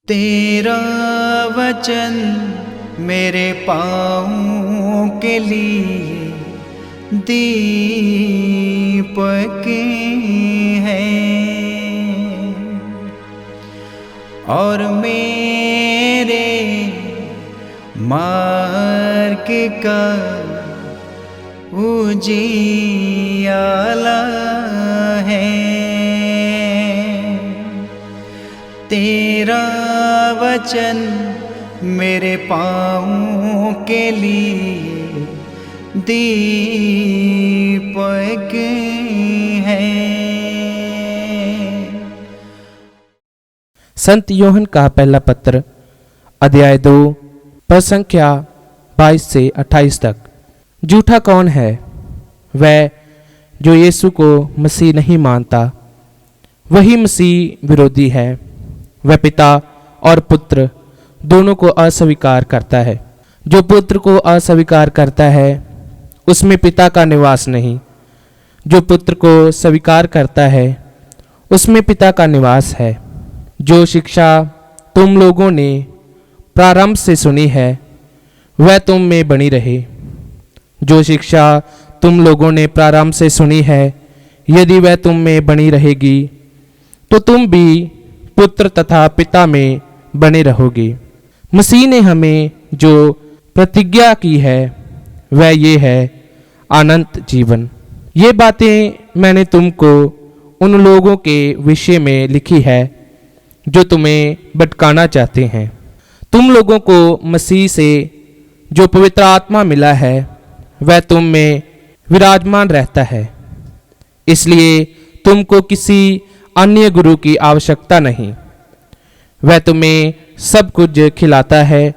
तेरा वचन मेरे पाँवों के लिए दीपक है और मेरे मार्ग का उजियाला है। तेरा वचन मेरे पाँवों के लिए दीपक है। संत यूहन्ना का पहला पत्र अध्याय 2 पद संख्या 22 से 28 तक। झूठा कौन है? वह जो यीशु को मसीह नहीं मानता, वही मसीह विरोधी है। वह पिता और पुत्र दोनों को अस्वीकार करता है। जो पुत्र को अस्वीकार करता है उसमें पिता का निवास नहीं। जो पुत्र को स्वीकार करता है उसमें पिता का निवास है। जो शिक्षा तुम लोगों ने प्रारंभ से सुनी है वह तुम में बनी रहे। जो शिक्षा तुम लोगों ने प्रारंभ से सुनी है, यदि वह तुम में बनी रहेगी तो तुम भी पुत्र तथा पिता में बने रहोगे। मसीह ने हमें जो प्रतिज्ञा की है वह ये है, अनंत जीवन। ये बातें मैंने तुमको उन लोगों के विषय में लिखी है जो तुम्हें भटकाना चाहते हैं। तुम लोगों को मसीह से जो पवित्र आत्मा मिला है वह तुम में विराजमान रहता है, इसलिए तुमको किसी अन्य गुरु की आवश्यकता नहीं। वह तुम्हें सब कुछ खिलाता है।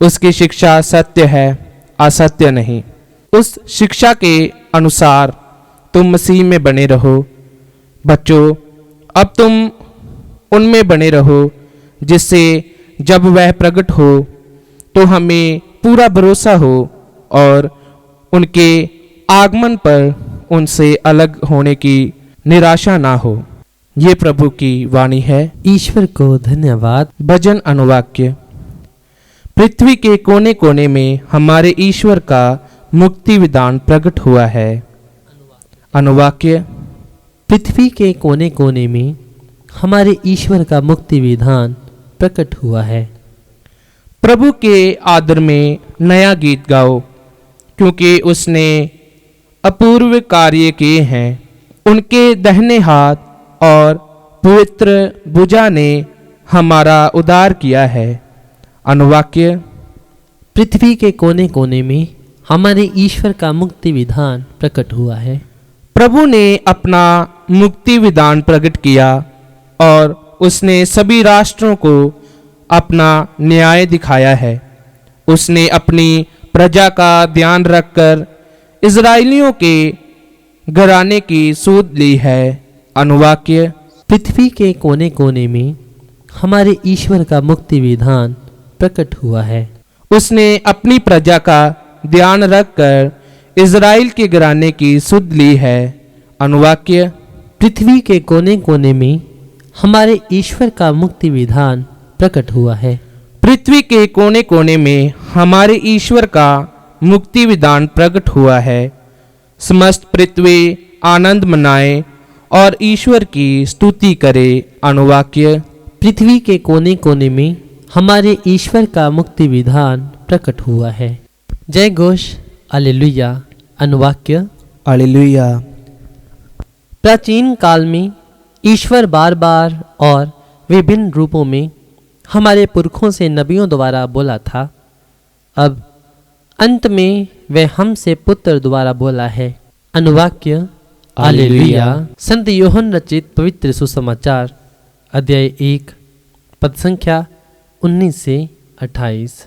उसकी शिक्षा सत्य है, असत्य नहीं। उस शिक्षा के अनुसार तुम मसीह में बने रहो। बच्चों, अब तुम उनमें बने रहो, जिससे जब वह प्रकट हो तो हमें पूरा भरोसा हो और उनके आगमन पर उनसे अलग होने की निराशा ना हो। ये प्रभु की वाणी है। ईश्वर को धन्यवाद। भजन अनुवाक्य। पृथ्वी के कोने कोने में हमारे ईश्वर का मुक्ति विधान प्रकट हुआ है। अनुवाक्य। पृथ्वी के कोने कोने में हमारे ईश्वर का मुक्ति विधान प्रकट हुआ है। प्रभु के आदर में नया गीत गाओ, क्योंकि उसने अपूर्व कार्य किए हैं। उनके दाहिने हाथ और पवित्र भुजा ने हमारा उद्धार किया है। अनुवाक्य। पृथ्वी के कोने कोने में हमारे ईश्वर का मुक्ति विधान प्रकट हुआ है। प्रभु ने अपना मुक्ति विधान प्रकट किया और उसने सभी राष्ट्रों को अपना न्याय दिखाया है। उसने अपनी प्रजा का ध्यान रखकर इज़राइलियों के घराने की सूध ली है। अनुवाक्य। पृथ्वी के कोने कोने में हमारे ईश्वर का मुक्ति विधान प्रकट हुआ है। उसने अपनी प्रजा का ध्यान रखकर इज़राइल के घराने की सुध ली है। अनुवाक्य। पृथ्वी के कोने कोने में हमारे ईश्वर का मुक्ति विधान प्रकट हुआ है। पृथ्वी के कोने कोने में हमारे ईश्वर का मुक्ति विधान प्रकट हुआ है। समस्त पृथ्वी आनंद मनाए और ईश्वर की स्तुति करे। अनुवाक्य। पृथ्वी के कोने कोने में हमारे ईश्वर का मुक्ति विधान प्रकट हुआ है। जय घोष हालेलुया। अनुवाक्य। हालेलुया। प्राचीन काल में ईश्वर बार बार और विभिन्न रूपों में हमारे पुरखों से नबियों द्वारा बोला था। अब अंत में वह हमसे पुत्र द्वारा बोला है। अनुवाक्य। हालेलुया। संत यूहन्ना रचित पवित्र सुसमाचार अध्याय 1 पद संख्या 19 से 28।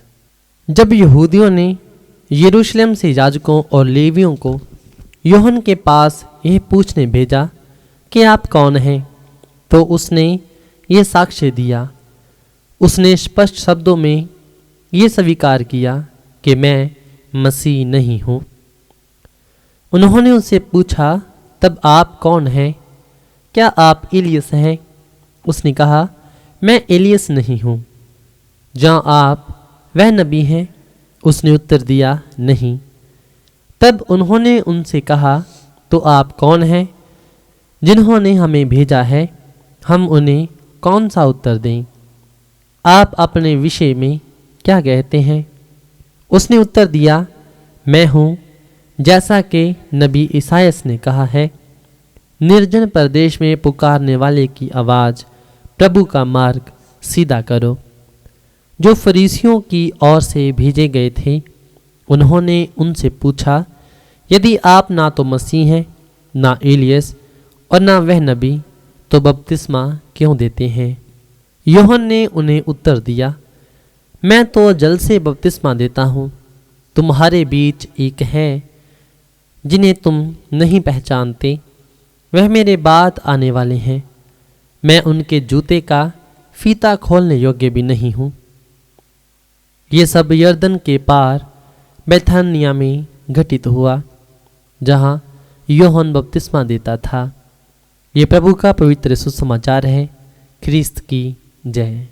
जब यहूदियों ने यरूशलेम से याजकों और लेवियों को यूहन्ना के पास यह पूछने भेजा कि आप कौन हैं, तो उसने ये साक्ष्य दिया। उसने स्पष्ट शब्दों में ये स्वीकार किया कि मैं मसीह नहीं हूँ। उन्होंने उससे पूछा, तब आप कौन हैं? क्या आप इलियस हैं? उसने कहा, मैं एलियस नहीं हूँ। जहाँ आप वह नबी हैं? उसने उत्तर दिया, नहीं। तब उन्होंने उनसे कहा, तो आप कौन हैं? जिन्होंने हमें भेजा है हम उन्हें कौन सा उत्तर दें? आप अपने विषय में क्या कहते हैं? उसने उत्तर दिया, मैं हूँ जैसा कि नबी ईसायास ने कहा है, निर्जन प्रदेश में पुकारने वाले की आवाज़, प्रभु का मार्ग सीधा करो। जो फरीसियों की ओर से भेजे गए थे उन्होंने उनसे पूछा, यदि आप ना तो मसीह हैं, ना एलियस और ना वह नबी, तो बपतिस्मा क्यों देते हैं? यूहन्ना ने उन्हें उत्तर दिया, मैं तो जल से बपतिस्मा देता हूँ। तुम्हारे बीच एक है जिन्हें तुम नहीं पहचानते, वह मेरे बाद आने वाले हैं। मैं उनके जूते का फीता खोलने योग्य भी नहीं हूँ। ये सब यर्दन के पार बैथानिया में घटित हुआ, जहाँ यूहन्ना बपतिस्मा देता था। ये प्रभु का पवित्र सुसमाचार है। ख्रीस्त की जय।